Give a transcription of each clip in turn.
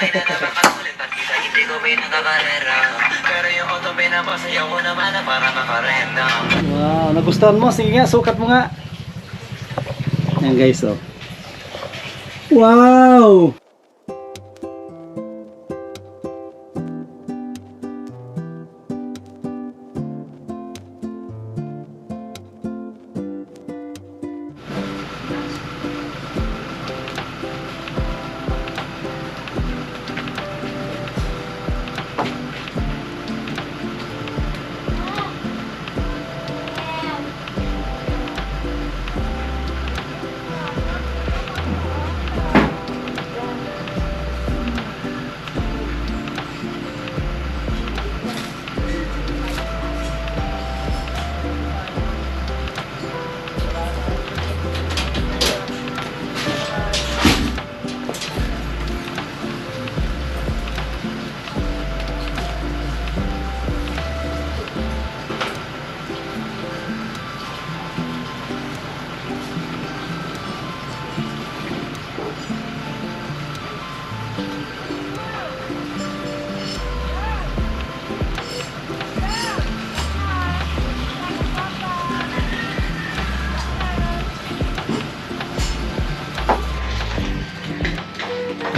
Hindi ko pinakakarera, pero yung auto pinapasayaw ko naman na para makarenda. Wow, nagustuhan mo? Sige nga, sukat mo nga. Ayan guys, oh. Wow!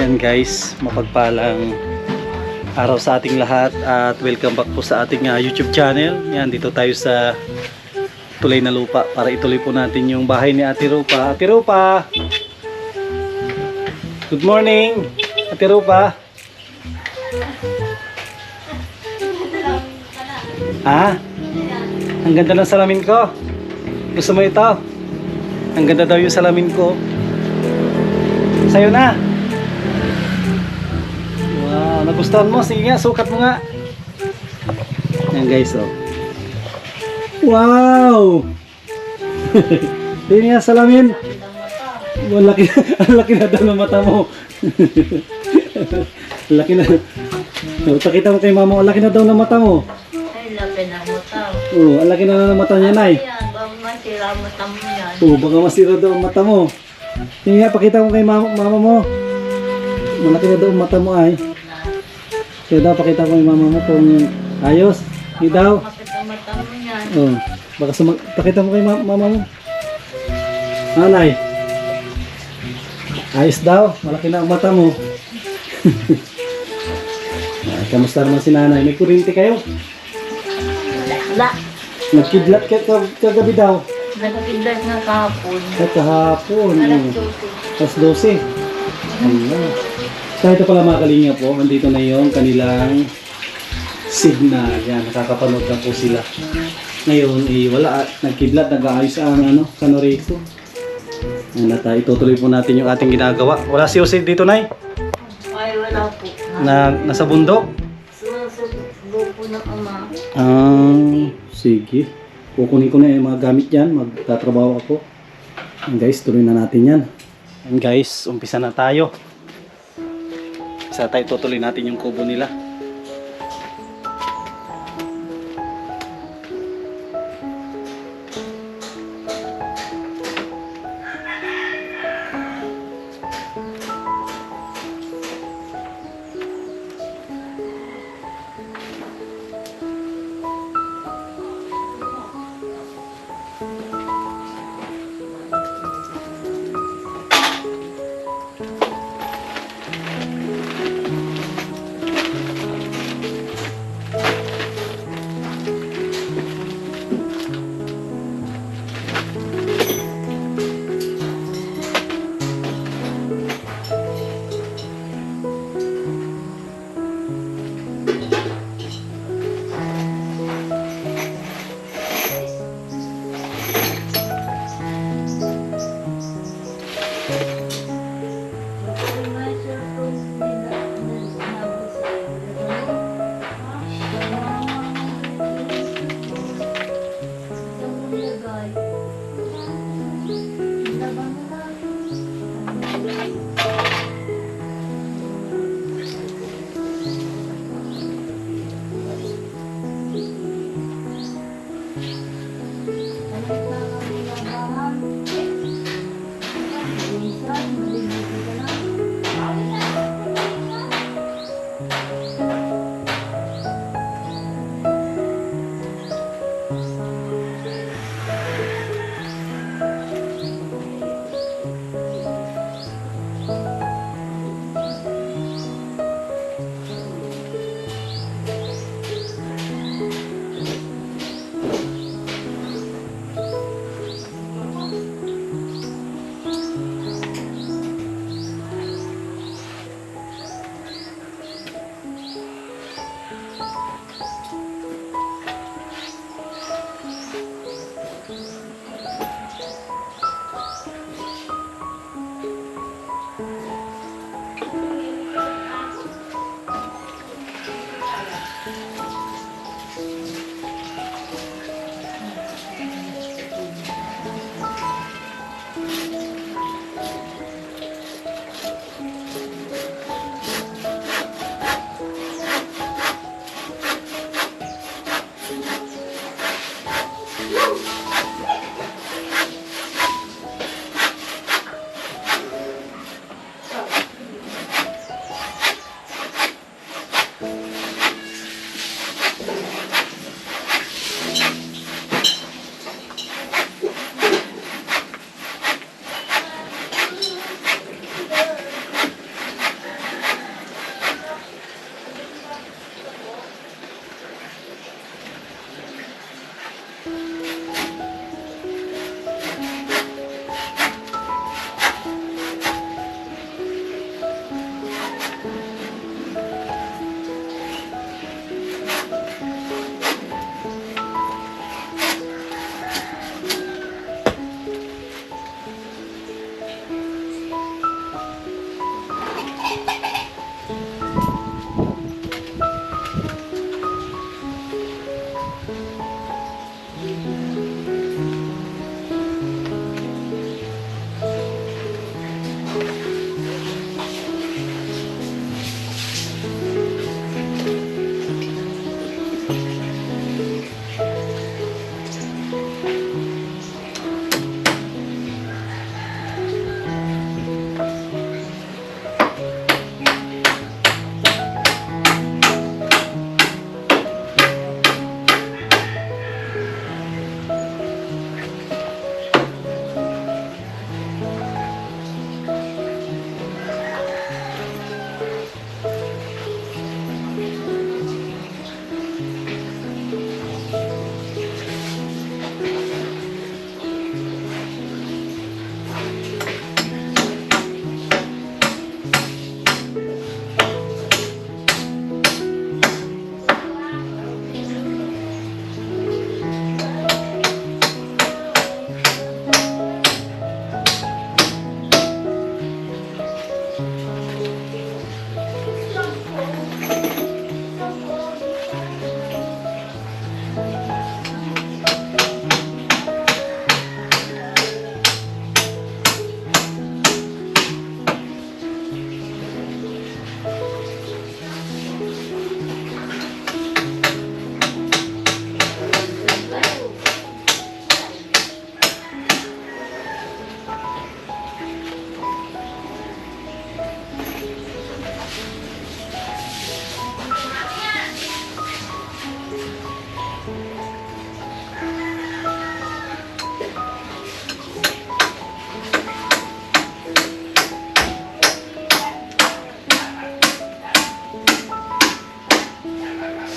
Yan guys, mapagpalang araw sa ating lahat at welcome back po sa ating YouTube channel. Yan, dito tayo sa Tulay na Lupa para ituloy po natin yung bahay ni Ate Rupa. Ate Rupa! Good morning! Ate Rupa! Ah? Ang ganda ng salamin ko. Gusto mo ito? Ang ganda daw yung salamin ko. Sa'yo na! Wow, nagustuhan mo? Sige nga, sukat mo nga. Ayan guys, oh. Wow! Tingnan nga salamin. Ang laki, ang laki na daw ng mata mo. Ang laki na. Pakita mo kay mama, ang laki na daw ng mata mo. Ay, laki na mo tao. Oo, ang laki na ng mata niya, Nay. Ayan, baka masira mo tamo yan. Oo, baka masira daw ang mata mo. Tingnan nga, pakita mo kay mama mo. Malaki na daw ang mata mo ay. Kaya daw, pakita ko kay mama mo kung ayos. Hindi daw. Bakit ang mata mo yan? Oh, baka pakita mo kay mama mo. Nanay. Ayos daw, malaki na ang mata mo. Kamusta naman si nanay? May kuryente kayo? Wala. Nagkidlat ka kagabi daw. Nagkakidlat na kahapon. Kahapon. Alas 12. Plus 12. Ayan. So ito pala mga kalinga po, andito na yung kanilang signal. Yan, nakakapanood na po sila. Ngayon, wala, nagkidlat, nag-aayos ang kanoreso. Yan, at itutuloy po natin yung ating ginagawa. Wala si Jose dito, Nay? Ay, wala po. Nasa bundok? Susubo po ng ama. Sige. Kukunin ko na yung mga gamit yan. Magtatrabaho ako. Yan guys, tuloy na natin yan. Yan guys, umpisa na tayo. Isa tayo, tutuloy natin yung kubo nila.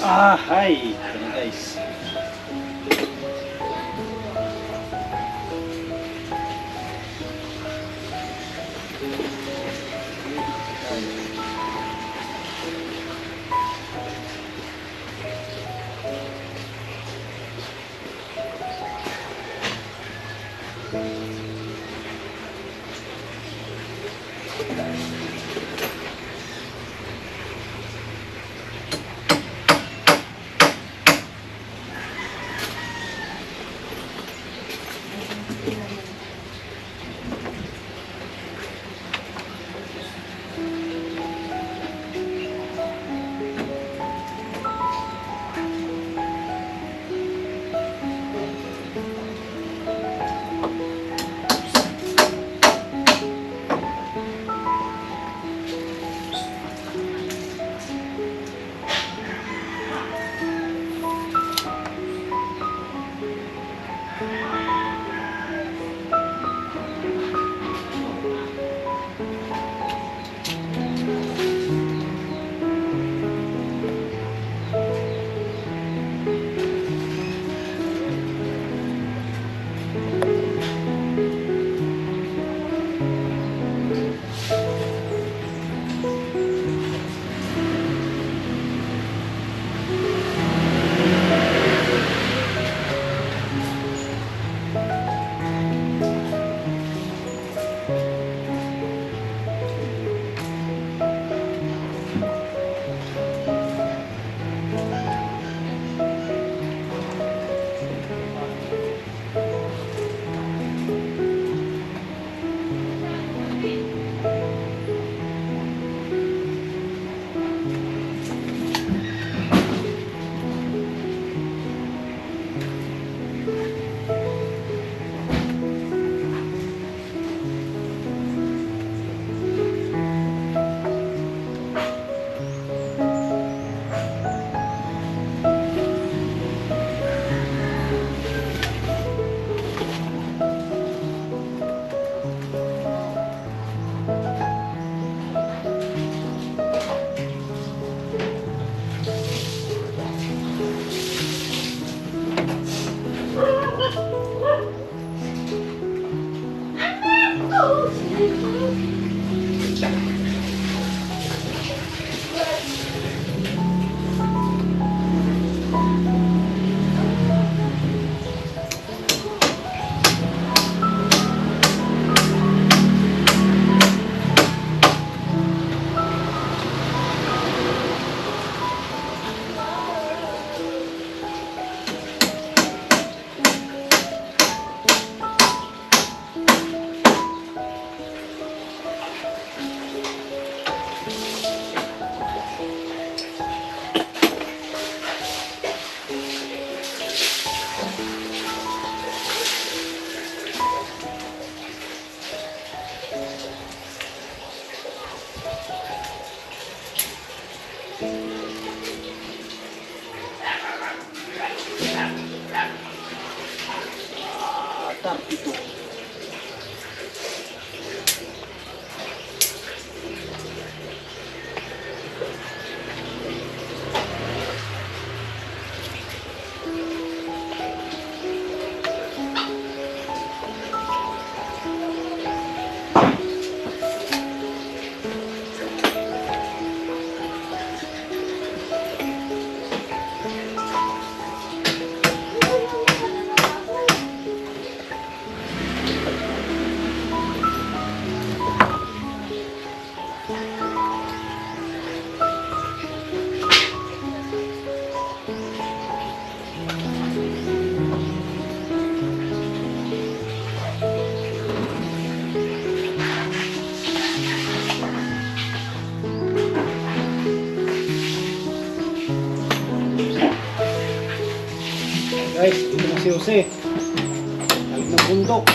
Hi! Ito na guys. Guys, ito na si Jose. Galing ng bundok.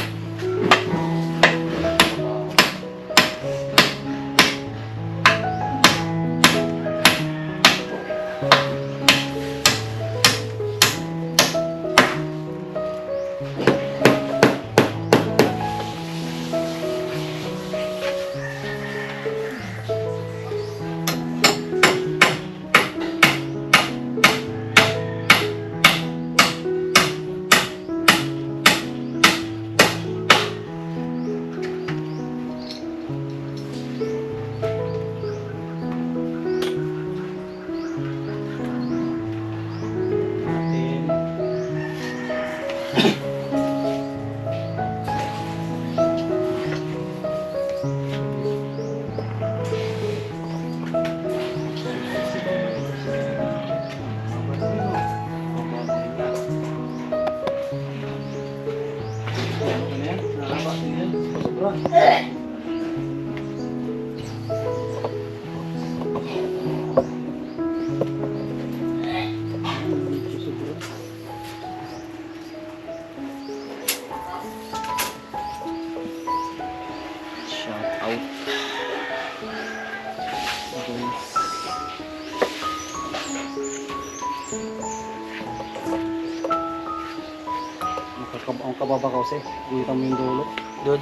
pababa ka kasi. Dito mo yung dulo. Doon.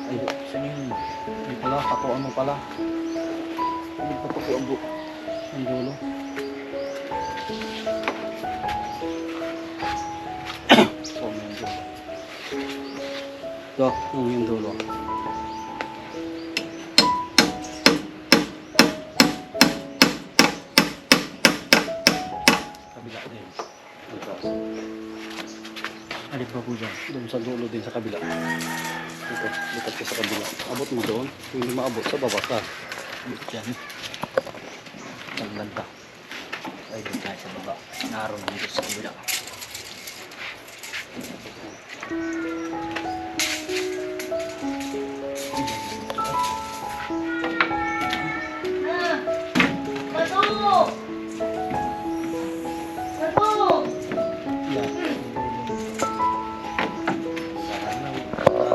Ay, saan yun? Hindi pala, tapuan mo pala. Hindi pa tapuan mo. Ang dulo. So, yung dulo. Ito, yung dulo. Kabila din. Ito. Alip ba po dyan? Doon sa dulo din sa kabila. Ito, lipat ka sa kabila. Abot mo doon. Kung hindi maabot, sa baba ka. Alip dyan. Ang ganda. Ay, doon tayo sa baba. Naroon dito sa kabila. Bato! Bato! Yan.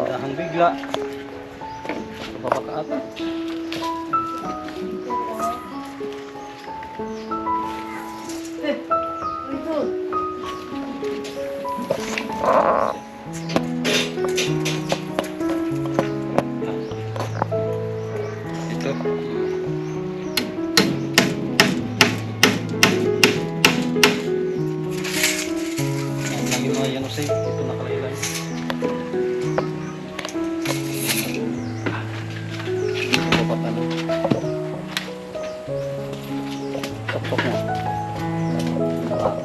Dahan bigla. Sa baba ka ata. Ito. Ito. Yan lang yung mga yan usay. Ito nakalaylay. Dapat ano. Tapok mo. Yan.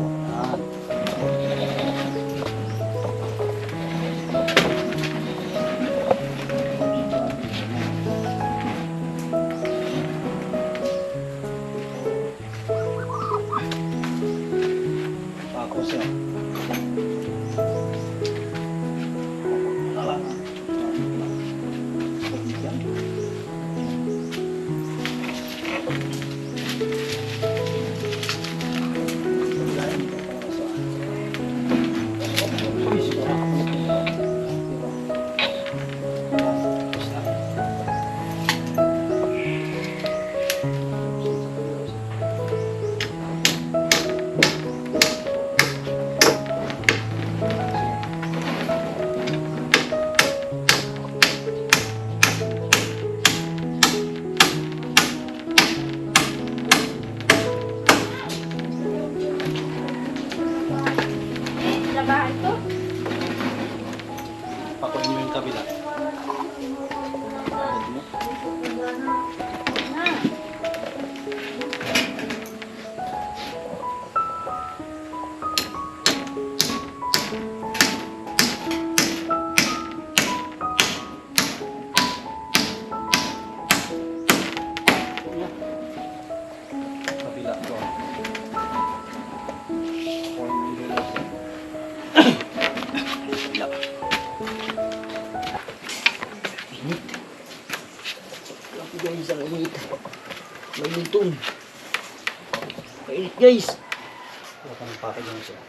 Tapos yan. Sa bahay to? Pakuin mo yung kabila. Abot mo. Na. Kabila ko. Pakuin mo yung dulo. Grabe guys, ang init. May lintong. Mainit guys. Huwag ka ng package mo siya.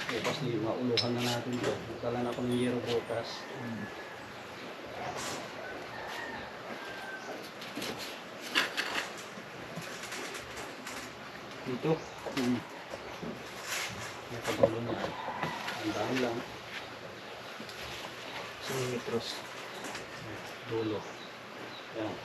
Bukas na mauluhan na natin ito. Magkalan ako ng yero bukas. Dito. May pagulo na. Andahan lang. Sinimetros. Dulo. Yan.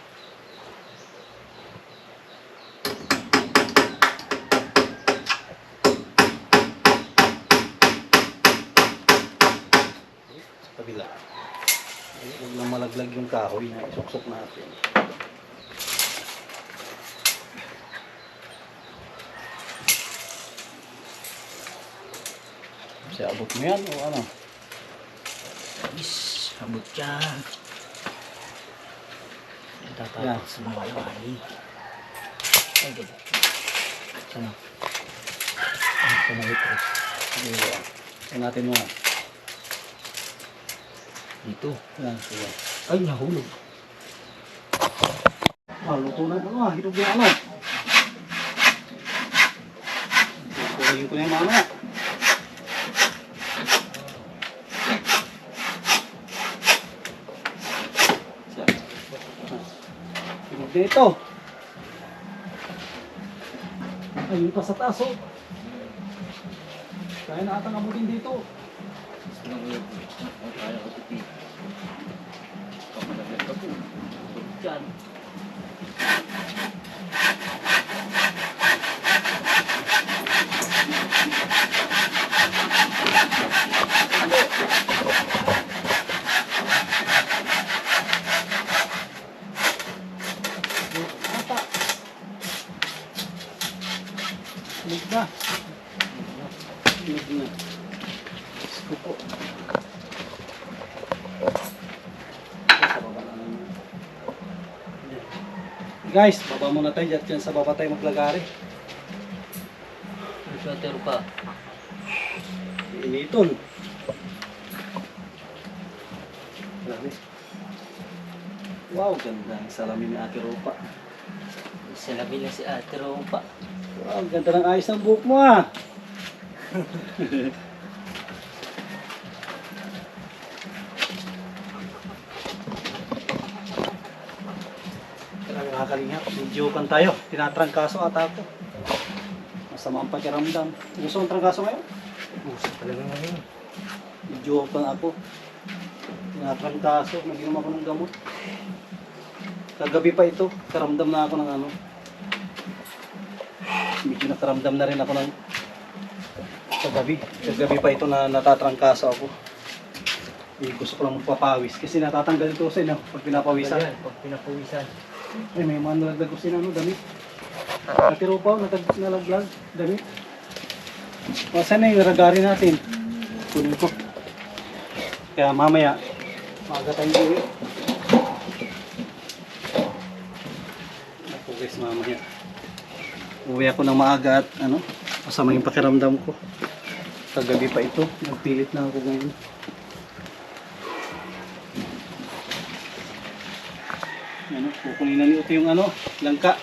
Sa kabila. Huwag lang malaglag yung kahoy na isuksok natin. Kasi abot mo yan o ano? Guys, abot dyan. Tatapak sa mga bahay. Ay, ganda. Sana. Ay, sinimetros. Dito. Yan natin mo. Dito. Yan, sige. Ay, nahulog. Ah, luto na ito. Hinog yung ano. Tingin ko na yung mamaya. Tingin dito. Ayun pa sa taas oh. Kaya na atang abutin dito. Kaya ko titi. Kapalagyan ka po. Diyan. Ata. Lig na. Lig na. Gusto po. Guys, baba muna tayo dyan sa baba tayo maglagari. Sweater pa. Initon. Grabe. Wow, ganda ang salamin ni Ate Ropa. Salamin lang si Ate Ropa. Wow, ganda ng ayos ng buhok mo ah. Talaga nakakalingap. Medyo kan tayo. Tinatrangkaso ata ako. Masama ang pakiramdam. Gusto mong trangkaso ngayon? Gusto talaga ngayon. Medyo kan ako. Tinatrangkaso. Nag-inom ako ng gamot. Kagabi pa ito. Karamdam na ako ng ano. Medyo nakaramdam na rin ako ng kagabi. Kagabi pa ito na natatrangkaso ako. Gusto ko lang magpapawis kasi natatanggal ito sa inyo pag pinapawisan. Pag pinapawisan. Ay, may mga nalagdag ko sila, damit. Natiro pa, nalaglag, damit. Saan na yung ragari natin? Kunin ko. Kaya mamaya, maaga tayong uwi. Ako guys, mamaya. Uwi ako ng maaga at ano, masama yung pakiramdam ko. Kagabi pa ito, nagpilit na ako ngayon. Ano, kukunin na nito yung ano, langka.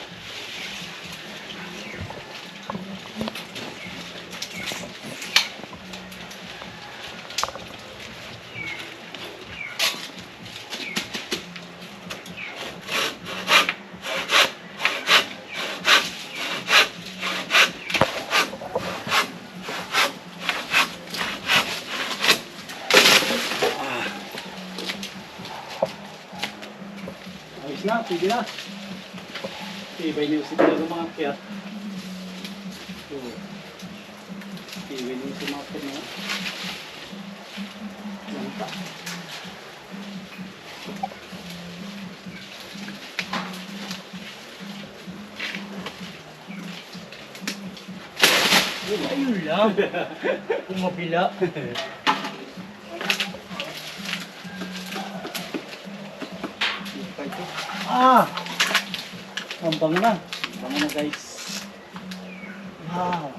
Ayos na, pwede na. Ibay niyo si talaga mga kaya. Ibay niyo si mga kaya. Langka. Ayun lang. Kung mapila. Ah! Ang bango na. Bango na guys. Wow.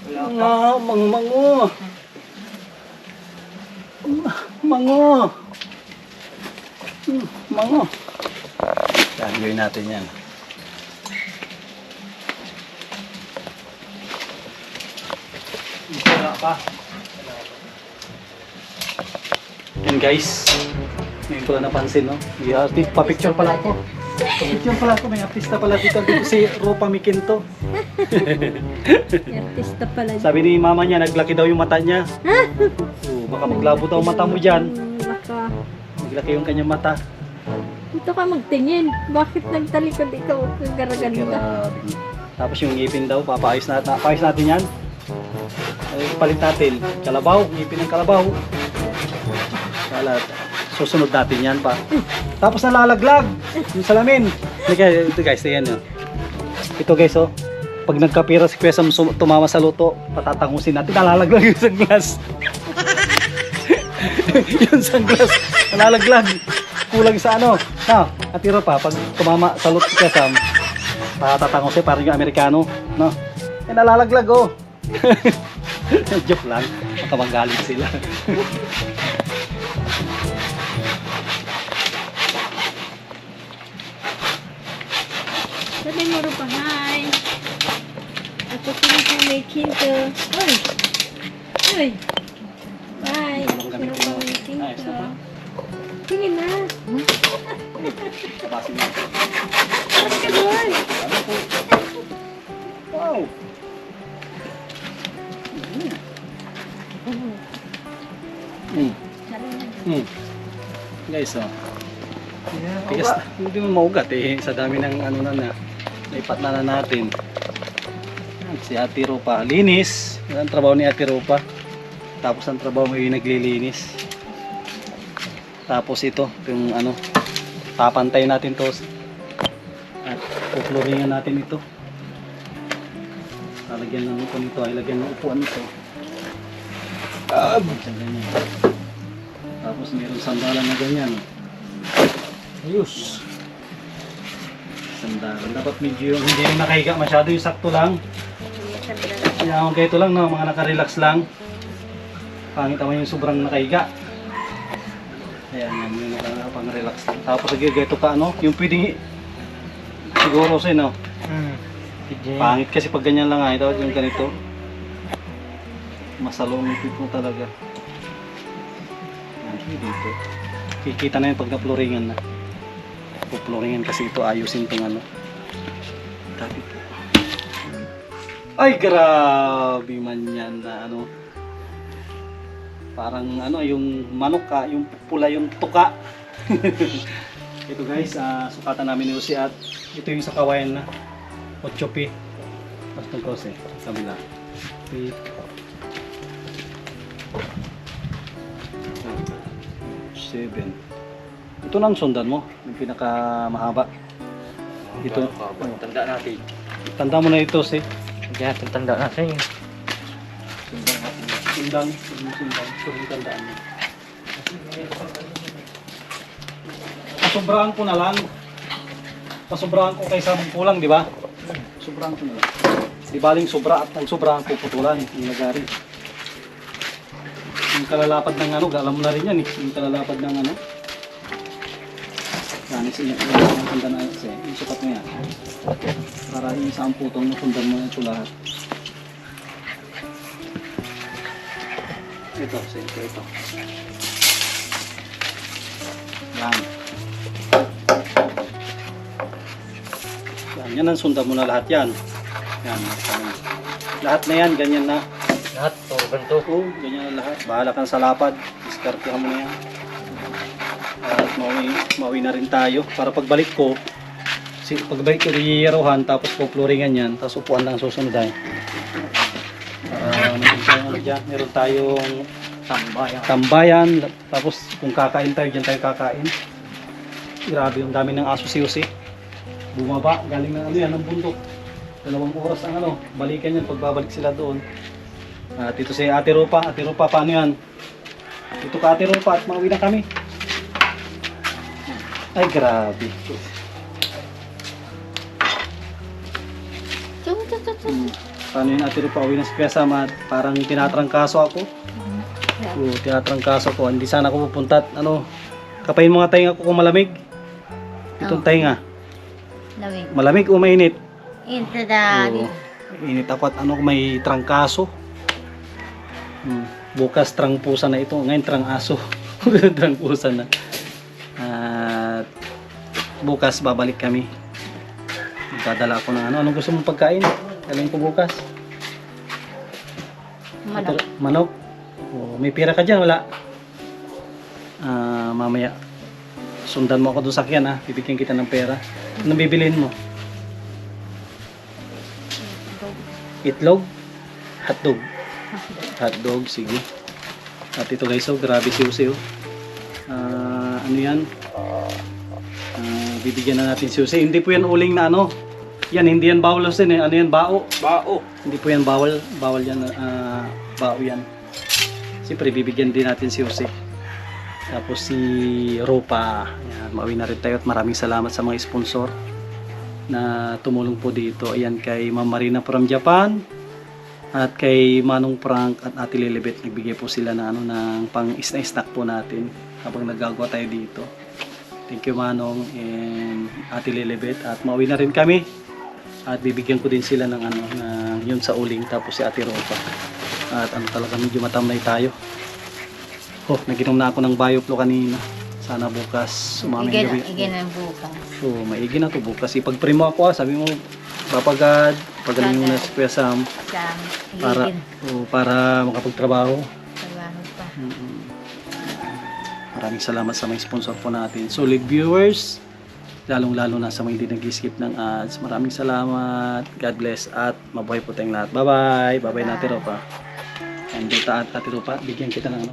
Wala mango. Mango. Mango. Yan, gawin natin yan. Wala pa. Yan guys. Ngayon ko lang napansin, no? Pa-picture pala ako. Pa-picture pala ako. May artista pala dito. Dito si Ropa Mikinto. Artista pala. Sabi ni mama niya, naglaki daw yung mata niya. So, baka maglabo daw mata mo dyan. Baka. Naglaki yung kanyang mata. Dito ka magtingin. Bakit nagtalikod ikaw? Kagaraganda. Grabe. Tapos yung ngipin daw, papaayos natin yan. Ay, palit natin. Kalabaw, ngipin ng kalabaw. Kalat. Susunod natin yan pa. Tapos nalalaglag yung salamin. Ito guys, ayan yun. Ito guys, oh. Pag nagkapira si Kuya Sam tumama sa luto, patatangusin natin, nalalaglag yung sunglass. Yung sunglass, nalalaglag. Kulang sa ano. No, atiro pa, pag tumama sa luto si Kuya Sam, patatangusin, parang yung Amerikano. No? Eh, nalalaglag, oh. Joke lang, makamagalit sila. Sabi mo rin pa, hi. Patingin po may kinto. Uy! Uy! Bye! Meron pa may kinto. Tingin na. Tapasin mo. Bakit ka doon? Wow! Guys, oh. Tigas na. Hindi mo maugat eh. Sa dami ng ano na naipat na natin. Yan, si Ate Rupa. Linis. Yan ang trabaho ni Ate Rupa. Tapos ang trabaho mo yung naglilinis. Tapos ito yung ano. Papantay natin to. At pupluringan natin ito. Lalagyan ng upo nito. Ay lagyan ng upuan nito. Ganyan. Tapos mayroong sandalan na ganyan. Ayos. Sandalan. Dapat medyo hindi rin nakahiga masyado. Yung sakto lang. Kaya kung ito lang, no, mga nakarelax lang. Pangit naman yung sobrang nakahiga. Ayan, yan yung nakapang-relax lang. Tapos lagi ganito ka, ano, yung pwedeng siguro sin, no? Pangit kasi pag ganyan lang nga, ito yung ganito. Masalong mo talaga. Yan, dito. Kikita na yun pag na-floringan na. Puploringan kasi ito, ayusin itong ano. Dati po. Ay, grabe man yan na ano. Parang ano, yung manok ka, yung pula yung tuka. Ito guys, sukatan namin ni Jose at ito yung sa kawayan na 8P. Basta ko kasi, kabila. 7. Ito lang sundan mo, yung pinaka mahaba. Ito. Tanda natin. Tanda mo na ito, si. Kaya tanda natin. Sundang. Ito yung tandaan mo. Pasobrahan ko na lang. Pasobrahan ko kaysa magkulang, di ba? Sobrahan ko na lang. Di baling sobra at ang sobrahan ko putulan. Yung nagari. Yung kalalapad ng ano, alam mo na rin yan eh. Yung kalalapad ng ano. Yan, yung tanda na ito eh. Yung sukat mo yan. Para yung isang putong nasundan mo ito lahat. Ito, ito. Yan. Yan ang sundan mo na lahat yan. Yan. Lahat na yan, ganyan na. Lahat, o ganito. Oo, ganyan na lahat. Bahala kang sa lapad. Diskartehan mo na yan. At mauwi na rin tayo. Para pagbalik ko, pagbalik ko riyerohan, tapos pupluringan yan, tapos upuan lang susunod ay. Meron tayong tambayan. Tapos kung kakain tayo, dyan tayo kakain. Grabe yung dami ng aso si Jose. Bumaba, galing ng ano yan, ng bundok. 2 oras ang ano, balikan yan pagbabalik sila doon. At ito si Ate Rupa. Ate Rupa, paano yan? Ito ka Ate Rupa at mauwi na kami. Ay grabe. Paano yun Ate Rupa, uwi na si Kuya Sam at parang tinatrangkaso ako. Oo, tinatrangkaso ko. Hindi sana ako pupunta at ano, kapain mga tainga ko kung malamig. Itong tainga. Malamig o mainit? Init na Oo, init ako at ano, may trangkaso. Bukas trangpusa na ito. Ngayon trangaso. Trangpusa na. At bukas babalik kami. Magdadala ako ng ano. Anong gusto mong pagkain? Alam ko bukas. Manok. Oh, may pera ka dyan? Wala? Mamaya. Sundan mo ako doon sa akin ha. Bibigyan kita ng pera. Anong bibilhin mo? Itlog? Hotdog? Hotdog, sige. At ito guys, oh, grabe si Jose. Ano yan? Bibigyan na natin si Jose. Hindi po yan uling na ano. Yan, hindi yan bawal din eh. Ano yan? Bao. Bao. Hindi po yan bawal. Bawal yan. Bao yan. Siyempre, bibigyan din natin si Jose. Tapos si Rupa. Yan, mauwi na rin tayo at maraming salamat sa mga sponsor na tumulong po dito. Ayan kay Ma'am Marina from Japan at kay Manong Frank at Ate Lilibet. Nagbigay po sila ng, ano, ng pang-snack po natin habang nagagawa tayo dito. Thank you Manong and Ate Lilibet at mauwi na rin kami. At bibigyan ko din sila ng ano, ng yun sa uling, tapos si Ate Ropa. At ano talaga, medyo matamlay tayo. Oh, naginom na ako ng Bioflow kanina. Sana bukas umaming gabi. Igin ang bukas. So, maigi na to bukas. Ipag-primo ako, sabi mo, papagad, pagaling mo na si Kuya Sam Sam, para, para makapagtrabaho. Salamat pa. Maraming salamat sa mga sponsor po natin. Solid viewers, lalong-lalo na sa mga hindi nag-skip ng ads. Maraming salamat. God bless at mabuhay po tayong lahat. Bye-bye. Bye-bye, Ate Ropa. And dito Ate Ropa, bigyan kita ng ano.